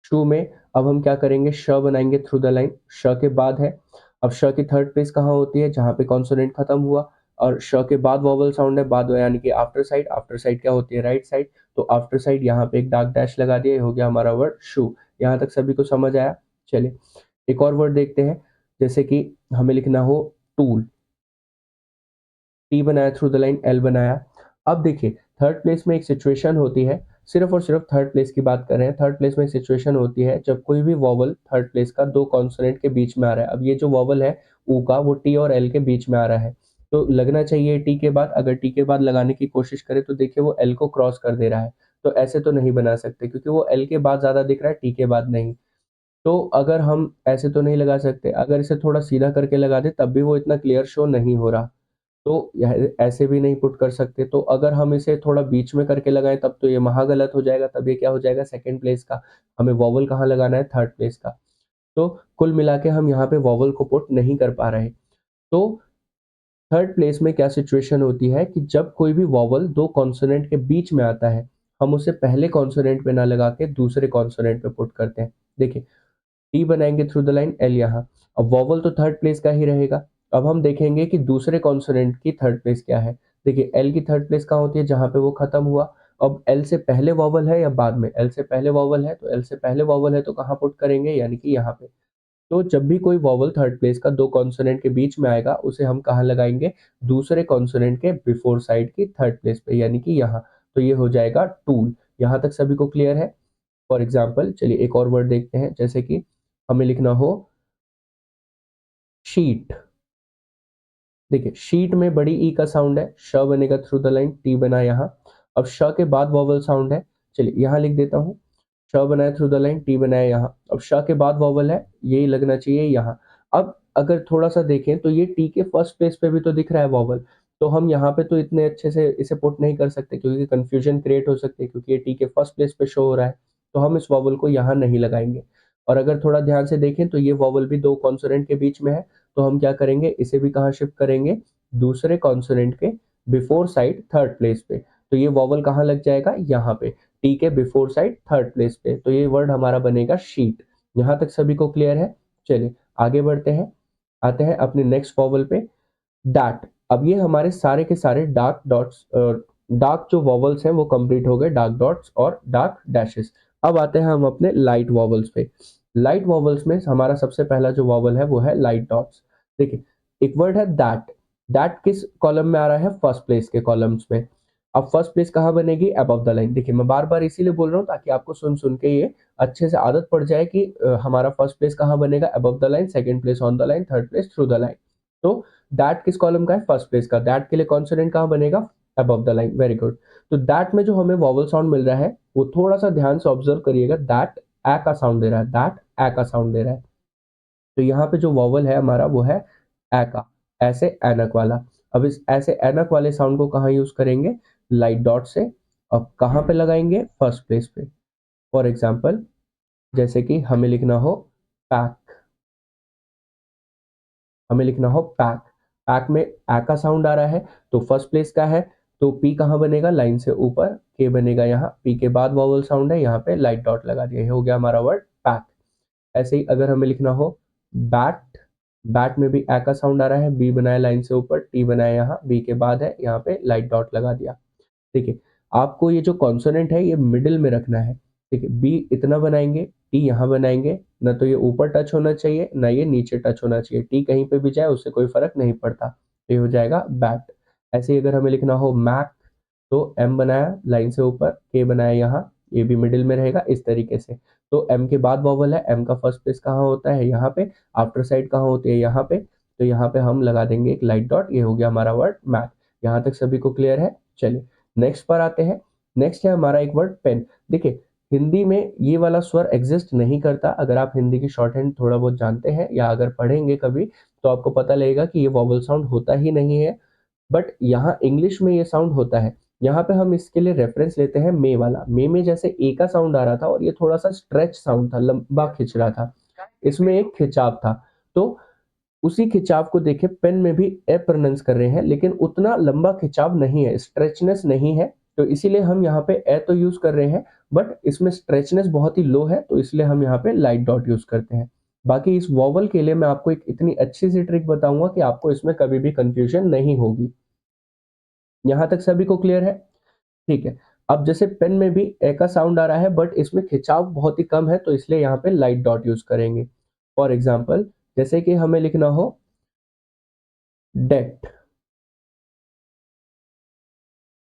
शू में अब हम क्या करेंगे? श बनाएंगे थ्रू द लाइन, श के बाद है। अब श की थर्ड प्लेस कहाँ होती है? जहाँ पे कॉन्सोनेंट खत्म हुआ। और श के बाद वॉवल साउंड है, बाद यानी कि आफ्टर साइड क्या होती है, राइट साइड, तो आफ्टर साइड यहाँ पे एक डार्क डैश लगा दिया, ये हो गया हमारा वर्ड शू। यहाँ तक सभी को समझ आया? चलिए एक और वर्ड देखते हैं, जैसे कि हमें लिखना हो टूल, टी बनाया थ्रू द लाइन, एल बनाया। अब देखिए थर्ड प्लेस में एक सिचुएशन होती है, सिर्फ और सिर्फ थर्ड प्लेस की बात कर रहे हैं, थर्ड प्लेस में एक सिचुएशन होती है जब कोई भी वॉवल थर्ड प्लेस का दो कॉन्सोनेंट के बीच में आ रहा है। अब ये जो वॉवल है ऊ का, वो टी और एल के बीच में आ रहा है, तो लगना चाहिए टी के बाद। अगर टी के बाद लगाने की कोशिश करें तो देखिए वो एल को क्रॉस कर दे रहा है, तो ऐसे तो नहीं बना सकते क्योंकि वो एल के बाद ज्यादा दिख रहा है, टी के बाद नहीं। तो अगर हम ऐसे तो नहीं लगा सकते, अगर इसे थोड़ा सीधा करके लगा दे तब भी वो इतना क्लियर शो नहीं हो रहा, तो यह ऐसे भी नहीं पुट कर सकते। तो अगर हम इसे थोड़ा बीच में करके लगाएं तब तो ये महा गलत हो जाएगा, तब ये क्या हो जाएगा, सेकंड प्लेस का। हमें वॉवल कहाँ लगाना है, थर्ड प्लेस का। तो कुल मिला के हम यहाँ पे वॉवल को पुट नहीं कर पा रहे। तो थर्ड प्लेस में क्या सिचुएशन होती है कि जब कोई भी वॉवल दो कॉन्सोनेंट के बीच में आता है, हम उसे पहले कॉन्सोनेंट पे ना लगा के दूसरे कॉन्सोनेंट पे पुट करते हैं। देखिए टी बनाएंगे थ्रू द लाइन, एल यहाँ, अब वॉवल तो थर्ड प्लेस का ही रहेगा। अब हम देखेंगे कि दूसरे कॉन्सोनेंट की थर्ड प्लेस क्या है। देखिए एल की थर्ड प्लेस कहाँ होती है, जहां पे वो खत्म हुआ। अब एल से पहले वॉवल है या बाद में, एल से पहले वॉवल है, तो एल से पहले वॉवल है तो कहाँ पुट करेंगे, यानी कि यहाँ पे। तो जब भी कोई वॉवल थर्ड प्लेस का दो कॉन्सोनेंट के बीच में आएगा, उसे हम कहाँ लगाएंगे, दूसरे कॉन्सोनेंट के बिफोर साइड की थर्ड प्लेस पे, यानी कि यहाँ। तो ये हो जाएगा टूल। यहाँ तक सभी को क्लियर है? फॉर एग्जाम्पल चलिए एक और वर्ड देखते हैं, जैसे कि हमें लिखना हो शीट। देखिए शीट में बड़ी ई का साउंड है, श बनेगा थ्रू द लाइन, टी बना यहाँ। अब श के बाद वॉवल साउंड है, चलिए यहाँ लिख देता हूँ, श बनाया थ्रू द लाइन, टी बनाया यहाँ। अब श के बाद वॉवल है, यही लगना चाहिए यहाँ। अब अगर थोड़ा सा देखें तो ये टी के फर्स्ट प्लेस पे भी तो दिख रहा है वॉवल, तो हम यहाँ पे तो इतने अच्छे से इसे पुट नहीं कर सकते क्योंकि कंफ्यूजन क्रिएट हो सकती है, क्योंकि ये टी के फर्स्ट प्लेस पे शो हो रहा है, तो हम इस वॉवल को यहाँ नहीं लगाएंगे। और अगर थोड़ा ध्यान से देखें तो ये वॉवल भी दो कॉन्सोनेंट के बीच में है, तो हम क्या करेंगे, इसे भी कहाँ शिफ्ट करेंगे, दूसरे कॉन्सोनेंट के बिफोर साइड थर्ड प्लेस पे। तो ये वॉवल कहाँ लग जाएगा, यहाँ पे, टी के बिफोर साइड थर्ड प्लेस पे। तो ये वर्ड हमारा बनेगा शीट। यहाँ तक सभी को क्लियर है? चलिए आगे बढ़ते हैं, आते हैं अपने नेक्स्ट वॉवल पे, दैट। अब ये हमारे सारे के सारे डार्क डॉट्स, डार्क जो वॉवल्स हैं वो कंप्लीट हो गए, डार्क डॉट्स और डार्क डैशेस। अब आते हैं हम अपने लाइट वॉवल्स पे। लाइट वॉवल्स में हमारा सबसे पहला जो वॉवल है वो है लाइट डॉट्स। देखिए एक वर्ड है दैट, दैट किस कॉलम में आ रहा है, फर्स्ट प्लेस के कॉलम्स में। अब फर्स्ट प्लेस कहाँ बनेगी, अबव द लाइन। देखिए मैं बार बार इसीलिए बोल रहा हूँ ताकि आपको सुन सुन के ये अच्छे से आदत पड़ जाए कि हमारा फर्स्ट प्लेस कहाँ बनेगा, above the line, second place on the line, third place through the line. तो दैट किस कॉलम का है, फर्स्ट प्लेस का। दैट के लिए कॉन्सोनेंट कहाँ बनेगा, above the line, very good. तो दैट में जो हमें वॉवल साउंड मिल रहा है वो थोड़ा सा ध्यान से ऑब्जर्व करिएगा, दैट ए का साउंड दे रहा है, दैट ए का साउंड दे रहा है। तो यहाँ पे जो वॉवल है हमारा वो है ए का, ऐसे ऐनक वाला। अब इस ऐसे ऐनक वाले साउंड को कहाँ यूज करेंगे, लाइट डॉट से। अब कहाँ पे लगाएंगे, फर्स्ट प्लेस पे। फॉर एग्जाम्पल जैसे कि हमें लिखना हो पैक, हमें लिखना हो पैक, पैक में ए का साउंड आ रहा है तो फर्स्ट प्लेस का है, तो पी कहाँ बनेगा, लाइन से ऊपर, के बनेगा यहाँ, पी के बाद वॉवल साउंड है, यहाँ पे लाइट डॉट लगा दिया, ये हो गया हमारा वर्ड पैक। ऐसे ही अगर हमें लिखना हो बैट, बैट में भी ए का साउंड आ रहा है, बी बनाया लाइन से ऊपर, टी बनाया यहाँ, बी के बाद है, यहाँ पे लाइट डॉट लगा दिया। देखिए आपको ये जो कॉन्सोनेंट है ये मिडिल में रखना है। देखिए बी इतना बनाएंगे, टी यहाँ बनाएंगे, ना तो ये ऊपर टच होना चाहिए ना ये नीचे टच होना चाहिए, टी कहीं पे भी जाए उससे कोई फर्क नहीं पड़ता, तो ये हो जाएगा बैट। ऐसे ही अगर हमें लिखना हो मैक, तो एम बनाया लाइन से ऊपर, के बनाया यहाँ, ये भी मिडिल में रहेगा इस तरीके से। तो एम के बाद वॉवल है, एम का फर्स्ट प्लेस कहाँ होता है, यहाँ पे, आफ्टर साइड कहाँ होती है, यहाँ पे, तो यहाँ पे हम लगा देंगे एक लाइट डॉट, ये हो गया हमारा वर्ड मैक। यहाँ तक सभी को क्लियर है? चलिए नेक्स्ट पर आते हैं। नेक्स्ट है हमारा एक वर्ड पेन। देखिए हिंदी में ये वाला स्वर एग्जिस्ट नहीं करता, अगर आप हिंदी की शॉर्ट हैंड थोड़ा बहुत जानते हैं या अगर पढ़ेंगे कभी तो आपको पता लगेगा कि ये वॉवल साउंड होता ही नहीं है, बट यहाँ इंग्लिश में ये साउंड होता है। यहाँ पे हम इसके लिए रेफरेंस लेते हैं मे वाला, मे में जैसे ए का साउंड आ रहा था और ये थोड़ा सा स्ट्रेच साउंड था, लंबा खिंच रहा था, इसमें एक खिंचाव था। तो उसी खिंचाव को देखे पेन में भी ए प्रोनाउंस कर रहे हैं लेकिन उतना लंबा खिंचाव नहीं है, स्ट्रेचनेस नहीं है, तो इसीलिए हम यहाँ पे ए तो यूज कर रहे हैं बट इसमें स्ट्रेचनेस बहुत ही लो है, तो इसलिए हम यहाँ पे लाइट डॉट यूज करते हैं। बाकी इस वॉवल के लिए मैं आपको एक इतनी अच्छी सी ट्रिक बताऊँगा कि आपको इसमें कभी भी कन्फ्यूजन नहीं होगी। यहाँ तक सभी को क्लियर है? ठीक है। अब जैसे पेन में भी ए का साउंड आ रहा है बट इसमें खिंचाव बहुत ही कम है तो इसलिए यहाँ पे लाइट डॉट यूज़ करेंगे। फॉर एग्ज़ाम्पल जैसे कि हमें लिखना हो डेट,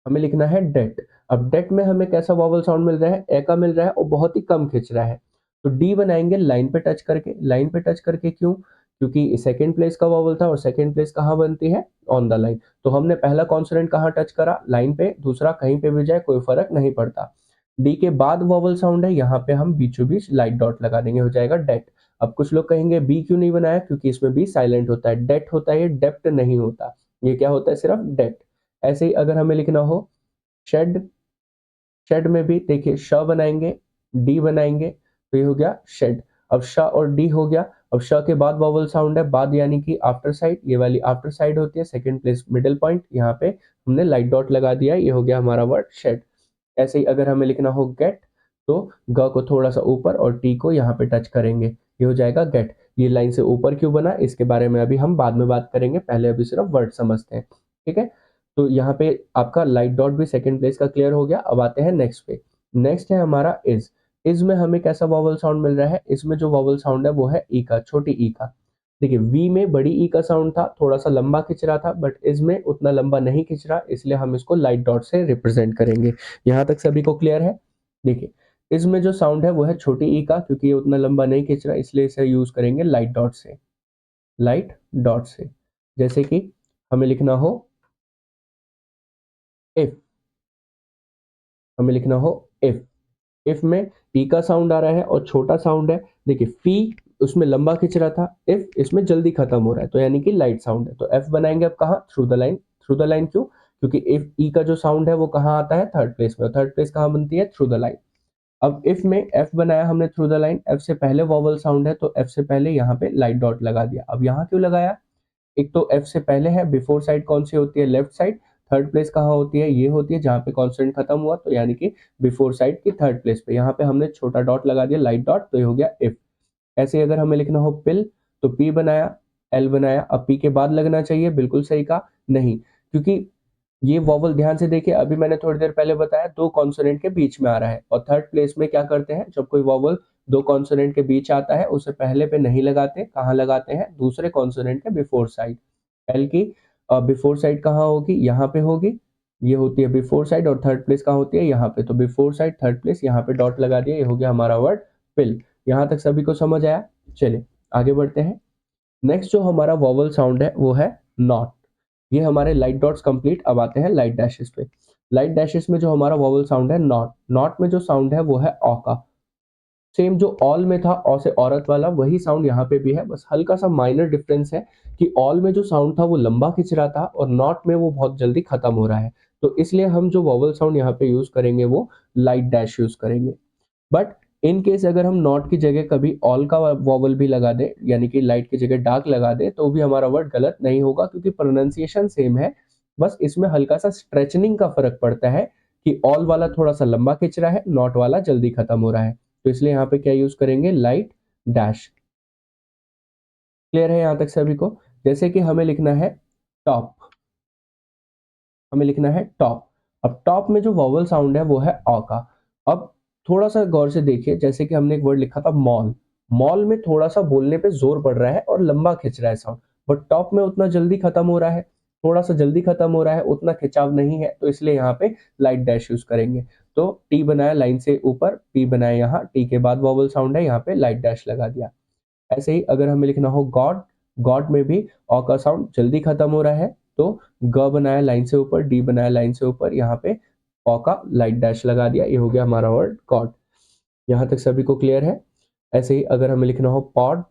हमें लिखना है डेट। अब डेट में हमें कैसा वॉवल साउंड मिल रहा है? ए का मिल रहा है और बहुत ही कम खिंच रहा है। तो डी बनाएँगे लाइन पे टच करके। लाइन पे टच करके क्यों? क्योंकि सेकंड प्लेस का वॉवल था और सेकंड प्लेस कहाँ बनती है? On the line. तो हमने पहला कॉन्सोनेंट कहाँ टच करा? लाइन पे, दूसरा कहीं पे भी जाए कोई फ़र्क नहीं पड़ता। डी के बाद वॉवल साउंड है, यहाँ पे हम बीचों-बीच लाइट डॉट लगा देंगे, हो जाएगा डेट। अब कुछ लोग कहेंगे बी क्यों नहीं बनाया? क्योंकि इसमें बी साइलेंट होता है, डेट होता है, ये डेप्ट नहीं होता। ये क्या होता है? सिर्फ डेट। ऐसे ही अगर हमें लिखना हो शेड, शेड में भी देखिए श बनाएँगे, डी बनाएँगे, तो ये हो गया शेड। अब श और डी हो गया, अब श के बाद वॉवल साउंड है, बाद यानी कि आफ्टर साइड, ये वाली आफ्टर साइड होती है, सेकंड प्लेस मिडल पॉइंट, यहाँ पे हमने लाइट डॉट लगा दिया है, ये हो गया हमारा वर्ड शेड। ऐसे ही अगर हमें लिखना हो गेट, तो ग को थोड़ा-सा ऊपर और टी को यहाँ पे टच करेंगे, ये हो जाएगा गेट। ये लाइन से ऊपर क्यों बना, इसके बारे में अभी हम बाद में बात करेंगे, पहले अभी सिर्फ वर्ड समझते हैं, ठीक है? तो यहाँ पे आपका लाइट डॉट भी सेकंड प्लेस का क्लियर हो गया। अब आते हैं नेक्स्ट पे। नेक्स्ट है हमारा इज़। इज़ में हमें कैसा वॉवल साउंड मिल रहा है? इसमें जो वॉवल साउंड है वो है ई का, छोटी ई का। देखिए वी में बड़ी ई का साउंड था, थोड़ा-सा लंबा खिंच रहा था बट इज़ में उतना लंबा नहीं खिंच रहा, इसलिए हम इसको लाइट डॉट से रिप्रेज़ेंट करेंगे। यहाँ तक सभी को क्लियर है? देखिए, इज़ में जो साउंड है वो है छोटी ई का, क्योंकि ये उतना लंबा नहीं खिंच रहा, इसलिए इसे यूज़ करेंगे लाइट डॉट से। लाइट डॉट से। जैसे कि हमें लिखना हो इफ, हमें लिखना हो इफ। इफ में ई का साउंड आ रहा है और छोटा साउंड है। देखिए फी उसमें लंबा खिंच रहा था, इफ इसमें जल्दी खत्म हो रहा है, तो यानी कि लाइट साउंड है। तो एफ बनाएंगे अब कहाँ? Through the line. Through the line क्यों? क्योंकि इफ ई का जो साउंड है वो कहाँ आता है? थर्ड प्लेस में, और थर्ड प्लेस कहाँ बनती है? Through the line. अब इफ में एफ बनाया हमने थ्रू द लाइन, एफ से पहले वॉवल साउंड है तो एफ से पहले यहाँ पे लाइट डॉट लगा दिया। अब यहाँ क्यों लगाया? एक तो एफ से पहले है, बिफोर साइड कौन सी होती है? Left side. थर्ड प्लेस कहाँ होती है? ये होती है जहाँ पे कॉन्स्टेंट खत्म हुआ, तो यानी कि बिफोर साइड की थर्ड प्लेस पे। यहाँ पे हमने छोटा डॉट लगा दिया, लाइट डॉट, तो ये हो गया इफ। ऐसे ही अगर हमें लिखना हो पिल, तो पी बनाया, एल बनाया। अब पी के बाद लगना चाहिए, बिल्कुल सही कहा, नहीं, क्योंकि ये वॉवल ध्यान से देखिए, अभी मैंने थोड़ी देर पहले बताया दो कॉन्सोनेंट के बीच में आ रहा है, और थर्ड प्लेस में क्या करते हैं? जब कोई वॉवल दो कॉन्सोनेंट के बीच आता है, उसे पहले पे नहीं लगाते, कहाँ लगाते हैं? दूसरे कॉन्सोनेंट के बिफोर साइड। एल की बिफोर साइड कहाँ होगी? यहाँ पे होगी, ये होती है बिफोर साइड, और थर्ड प्लेस कहाँ होती है? यहाँ पे। तो बिफोर साइड, थर्ड प्लेस, यहाँ पे डॉट लगा दिया, ये हो गया हमारा वर्ड पिल। यहाँ तक सभी को समझ आया? चलिए आगे बढ़ते हैं। नेक्स्ट जो हमारा वॉवल साउंड है वो है नॉट। ये हमारे लाइट डॉट्स कंप्लीट। अब आते हैं लाइट डैशेस पे। लाइट डैशेस में जो हमारा वॉवल साउंड है नॉट, नॉट में जो साउंड है वो है ऑ का। सेम जो ऑल में था, ऑ से औरत वाला, वही साउंड यहाँ पे भी है, बस हल्का सा माइनर डिफरेंस है कि ऑल में जो साउंड था वो लंबा खिंच रहा था और नॉट में वो बहुत जल्दी खत्म हो रहा है। तो इसलिए हम जो वॉवल साउंड यहाँ पे यूज करेंगे वो लाइट डैश यूज करेंगे। बट इन केस अगर हम नॉट की जगह कभी ऑल का वॉवल भी लगा दें, यानी कि लाइट की जगह डार्क लगा दें, तो भी हमारा वर्ड गलत नहीं होगा, क्योंकि प्रोनाउंसिएशन सेम है। बस इसमें हल्का सा स्ट्रेचनिंग का फर्क पड़ता है कि ऑल वाला थोड़ा सा लंबा खिंच रहा है, नॉट वाला जल्दी खत्म हो रहा है। तो इसलिए यहाँ पे क्या यूज करेंगे? Light dash. क्लियर है यहाँ तक सभी को? जैसे कि हमें लिखना है टॉप, हमें लिखना है टॉप। अब टॉप में जो वॉवल साउंड है वो है ऑ का। अब थोड़ा सा गौर से देखिए, जैसे कि हमने एक वर्ड लिखा था मॉल, मॉल में थोड़ा सा बोलने पे जोर पड़ रहा है और लंबा खिंच रहा है साउंड, बट टॉप में उतना जल्दी खत्म हो रहा है, थोड़ा सा जल्दी खत्म हो रहा है, उतना खिंचाव नहीं है, तो इसलिए यहाँ पे लाइट डैश यूज करेंगे। तो टी बनाया लाइन से ऊपर, पी बनाया यहाँ, टी के बाद वॉवल साउंड है, यहाँ पे लाइट डैश लगा दिया। ऐसे ही अगर हमें लिखना हो गॉड, गॉड में भी ऑ का साउंड जल्दी खत्म हो रहा है, तो ग बनाया लाइन से ऊपर, डी बनाया लाइन से ऊपर, यहाँ पे ऑ का लाइट डैश लगा दिया, ये हो गया हमारा वर्ड गॉड। यहाँ तक सभी को क्लियर है? ऐसे ही अगर हमें लिखना हो पॉड,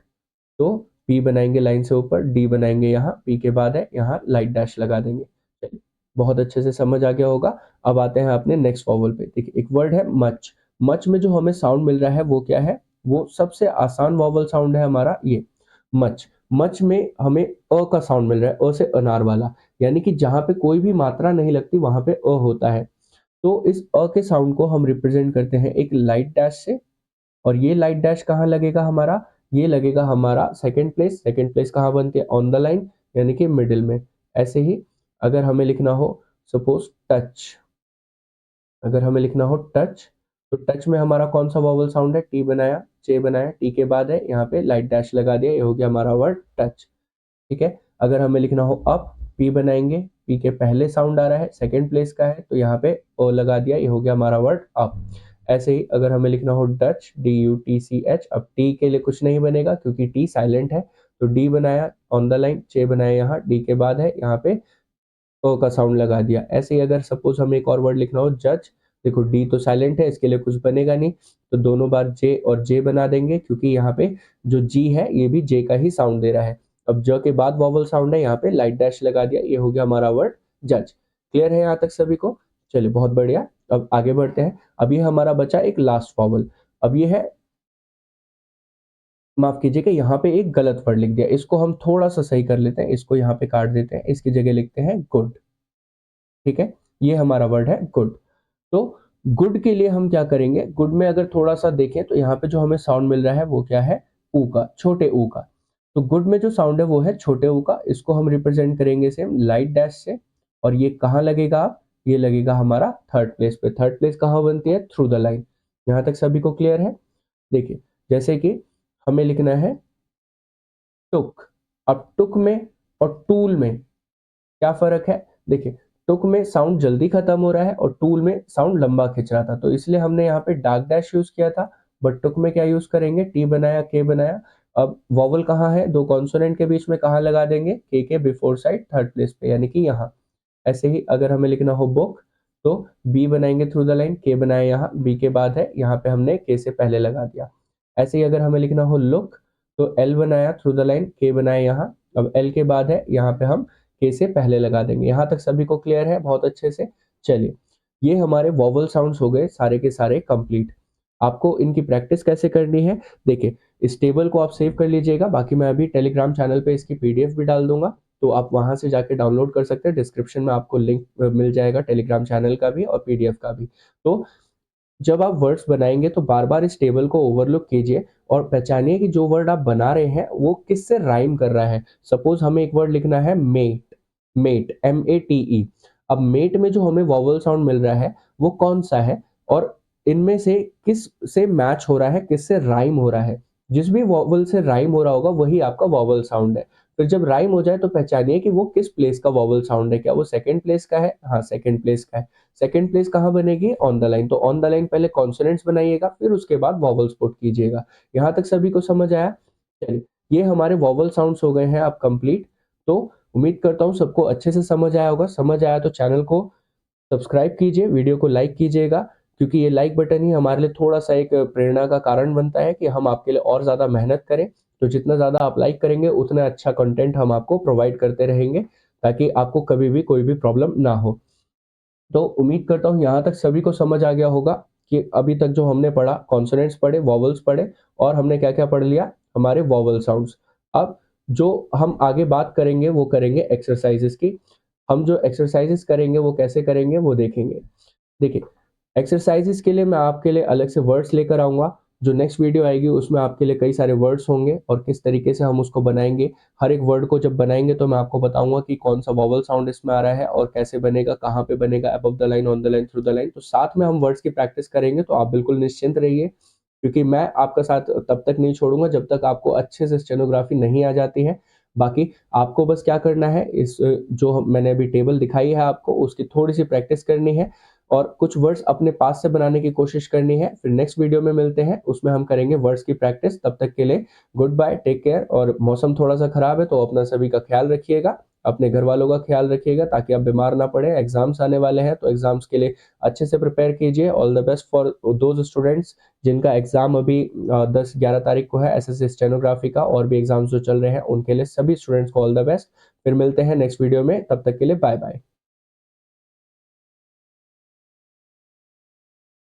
तो पी बनाएंगे लाइन से ऊपर, डी बनाएंगे यहाँ, पी के बाद है यहाँ लाइट डैश लगा देंगे। चलिए, बहुत अच्छे से समझ आ गया होगा। अब आते हैं अपने नेक्स्ट वॉवल पे। देखिए एक वर्ड है मच। मच में जो हमें साउंड मिल रहा है वो क्या है? वो सबसे आसान वॉवल साउंड है हमारा ये मच। मच में हमें अ का साउंड मिल रहा है, अ से अनार वाला, यानी कि जहाँ पे कोई भी मात्रा नहीं लगती वहां पे अ होता है। तो इस अ के साउंड को हम रिप्रेजेंट करते हैं एक लाइट डैश से, और ये लाइट डैश कहाँ लगेगा हमारा? ये लगेगा हमारा सेकंड प्लेस। सेकंड प्लेस कहाँ बनती है? ऑन द लाइन, यानी कि मिडिल में। ऐसे ही अगर हमें लिखना हो सपोज टच, अगर हमें लिखना हो टच, तो टच में हमारा कौन सा वॉवल साउंड है? टी बनाया, चे बनाया, टी के बाद है यहाँ पे लाइट डैश लगा दिया, ये हो गया हमारा वर्ड टच। ठीक है। अगर हमें लिखना हो अप, पी बनाएंगे, पी के पहले साउंड आ रहा है, सेकंड प्लेस का है, तो यहाँ पे ओ लगा दिया, ये हो गया हमारा वर्ड अप। ऐसे ही अगर हमें लिखना हो Dutch, D U T C H, अब टी के लिए कुछ नहीं बनेगा क्योंकि टी साइलेंट है, तो डी बनाया ऑन द लाइन, चे बनाया यहाँ, डी के बाद है यहाँ पे ओ का साउंड लगा दिया। ऐसे ही अगर सपोज हमें एक और वर्ड लिखना हो जज, देखो डी तो साइलेंट है, इसके लिए कुछ बनेगा नहीं, तो दोनों बार जे और जे बना देंगे क्योंकि यहाँ पे जो जी है ये भी जे का ही साउंड दे रहा है। अब ज के बाद वॉवल साउंड है, यहाँ पे लाइट डैश लगा दिया, ये हो गया हमारा वर्ड जज। क्लियर है यहाँ तक सभी को? चलिए बहुत बढ़िया। अब आगे बढ़ते हैं। अब ये हमारा बचा एक लास्ट वॉवल। अब ये है, माफ कीजिएगा, यहाँ पे एक गलत वर्ड लिख दिया, इसको हम थोड़ा सा सही कर लेते हैं, इसको यहाँ पे काट देते हैं, इसकी जगह लिखते हैं गुड। ठीक है, ये हमारा वर्ड है गुड। तो गुड के लिए हम क्या करेंगे? गुड में अगर थोड़ा सा देखें तो यहाँ पे जो हमें साउंड मिल रहा है वो क्या है? ऊ का, छोटे ऊ का। तो गुड में जो साउंड है वो है छोटे ऊ का, इसको हम रिप्रेजेंट करेंगे सेम लाइट डैश से। और ये कहाँ लगेगा? ये लगेगा हमारा थर्ड प्लेस पे। थर्ड प्लेस कहाँ बनती है? Through the line. यहाँ तक सभी को क्लियर है? देखिए, जैसे कि हमें लिखना है टुक। अब टुक में और टूल में क्या फर्क है? देखिए, टुक में साउंड जल्दी खत्म हो रहा है और टूल में साउंड लंबा खिंच रहा था, तो इसलिए हमने यहाँ पे डार्क डैश यूज किया था। बट टुक में क्या यूज करेंगे? टी बनाया, के बनाया। अब वॉवल कहाँ है? दो कॉन्सोनेंट के बीच में, कहाँ लगा देंगे? के बिफोर साइड थर्ड प्लेस पे, यानी कि यहाँ। ऐसे ही अगर हमें लिखना हो बुक, तो बी बनाएंगे थ्रू द लाइन, के बनाया यहाँ, बी के बाद है, यहाँ पे हमने के से पहले लगा दिया। ऐसे ही अगर हमें लिखना हो लुक, तो एल बनाया थ्रू द लाइन, के बनाया यहाँ, अब एल के बाद है, यहाँ पे हम के से पहले लगा देंगे। यहाँ तक सभी को क्लियर है बहुत अच्छे से? चलिए, ये हमारे वॉवल साउंड्स हो गए सारे के सारे कंप्लीट। आपको इनकी प्रैक्टिस कैसे करनी है? देखिए, इस टेबल को आप सेव कर लीजिएगा, बाकी मैं अभी टेलीग्राम चैनल पे इसकी पीडीएफ भी डाल दूंगा, तो आप वहां से जाके डाउनलोड कर सकते हैं। डिस्क्रिप्शन में आपको लिंक मिल जाएगा टेलीग्राम चैनल का भी और पीडीएफ का भी। तो जब आप वर्ड्स बनाएंगे तो बार बार इस टेबल को ओवरलुक कीजिए और पहचानिए कि जो वर्ड आप बना रहे हैं वो किससे राइम कर रहा है। सपोज हमें एक वर्ड लिखना है मेट, मेट METE। अब मेट में जो हमें वॉवल साउंड मिल रहा है वो कौन सा है और इनमें से किस से मैच हो रहा है, किससे राइम हो रहा है? जिस भी वॉवल से राइम हो रहा होगा वही आपका वॉवल साउंड है। फिर जब राइम हो जाए तो पहचानिए कि वो किस प्लेस का वॉवल साउंड है। क्या वो सेकंड प्लेस का है? हाँ, सेकंड प्लेस का है। सेकंड प्लेस कहाँ बनेगी? On the line. तो ऑन द लाइन पहले कॉन्सोनेंट्स बनाइएगा, फिर उसके बाद वॉवल्स पुट कीजिएगा। यहाँ तक सभी को समझ आया? चलिए, ये हमारे वॉवल साउंड्स हो गए हैं अब कंप्लीट। तो उम्मीद करता हूँ सबको अच्छे से समझ आया होगा। समझ आया तो चैनल को सब्सक्राइब कीजिए, वीडियो को लाइक कीजिएगा, क्योंकि ये लाइक बटन ही हमारे लिए थोड़ा सा एक प्रेरणा का कारण बनता है कि हम आपके लिए और ज़्यादा मेहनत करें। तो जितना ज़्यादा आप लाइक करेंगे उतना अच्छा कंटेंट हम आपको प्रोवाइड करते रहेंगे, ताकि आपको कभी भी कोई भी प्रॉब्लम ना हो। तो उम्मीद करता हूँ यहाँ तक सभी को समझ आ गया होगा कि अभी तक जो हमने पढ़ा, कॉन्सोनेंट्स पढ़े, वॉवल्स पढ़े, और हमने क्या क्या पढ़ लिया? हमारे वॉवल साउंड्स। अब जो हम आगे बात करेंगे वो करेंगे एक्सरसाइजेस की। हम जो एक्सरसाइजेस करेंगे वो कैसे करेंगे वो देखेंगे। देखिए, एक्सरसाइजेस के लिए मैं आपके लिए अलग से वर्ड्स लेकर आऊँगा। जो नेक्स्ट वीडियो आएगी उसमें आपके लिए कई सारे वर्ड्स होंगे और किस तरीके से हम उसको बनाएँगे। हर एक वर्ड को जब बनाएँगे तो मैं आपको बताऊँगा कि कौन-सा वॉवल साउंड इसमें आ रहा है और कैसे बनेगा, कहाँ पे बनेगा, above the line, on the line, through the line. तो साथ में हम वर्ड्स की प्रैक्टिस करेंगे, तो आप बिल्कुल निश्चिंत रहिए, क्योंकि मैं आपका साथ तब तक नहीं छोड़ूँगा जब तक आपको अच्छे से स्टेनोग्राफी नहीं आ जाती है। बाकी आपको बस क्या करना है, इस जो मैंने अभी टेबल दिखाई है आपको, उसकी थोड़ी-सी प्रैक्टिस करनी है और कुछ वर्ड्स अपने पास से बनाने की कोशिश करनी है। फिर नेक्स्ट वीडियो में मिलते हैं, उसमें हम करेंगे वर्ड्स की प्रैक्टिस। तब तक के लिए गुड बाय, टेक केयर। और मौसम थोड़ा सा खराब है तो अपना सभी का ख्याल रखिएगा, अपने घर वालों का ख्याल रखिएगा, ताकि आप बीमार ना पड़े। एग्जाम्स आने वाले हैं तो एग्जाम्स के लिए अच्छे से प्रिपेयर कीजिए। All the best for those students जिनका एग्जाम अभी 10-11 तारीख को है, एसएससी स्टेनोग्राफी का, और भी एग्जाम्स जो चल रहे हैं उनके लिए सभी स्टूडेंट्स को ऑल द बेस्ट। फिर मिलते हैं नेक्स्ट वीडियो में, तब तक के लिए बाय बाय।